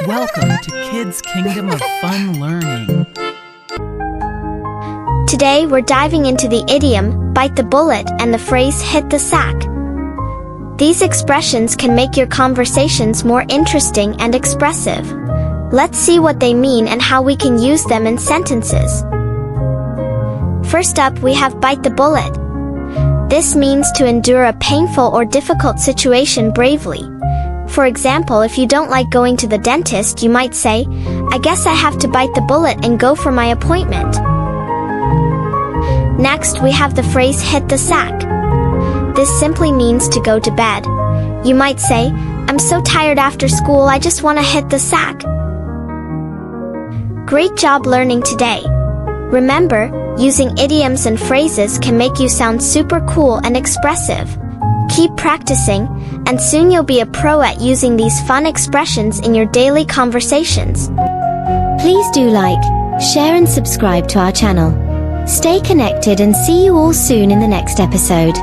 Welcome to Kids Kingdom of Fun Learning. Today we're diving into the idiom, bite the bullet, and the phrase, hit the sack. These expressions can make your conversations more interesting and expressive. Let's see what they mean and how we can use them in sentences. First up, we have bite the bullet. This means to endure a painful or difficult situation bravely. For example, if you don't like going to the dentist, you might say, I guess I have to bite the bullet and go for my appointment. Next, we have the phrase, hit the sack. This simply means to go to bed. You might say, I'm so tired after school, I just want to hit the sack. Great job learning today. Remember, using idioms and phrases can make you sound super cool and expressive. Keep practicing, and soon you'll be a pro at using these fun expressions in your daily conversations. Please do like, share and subscribe to our channel. Stay connected and see you all soon in the next episode.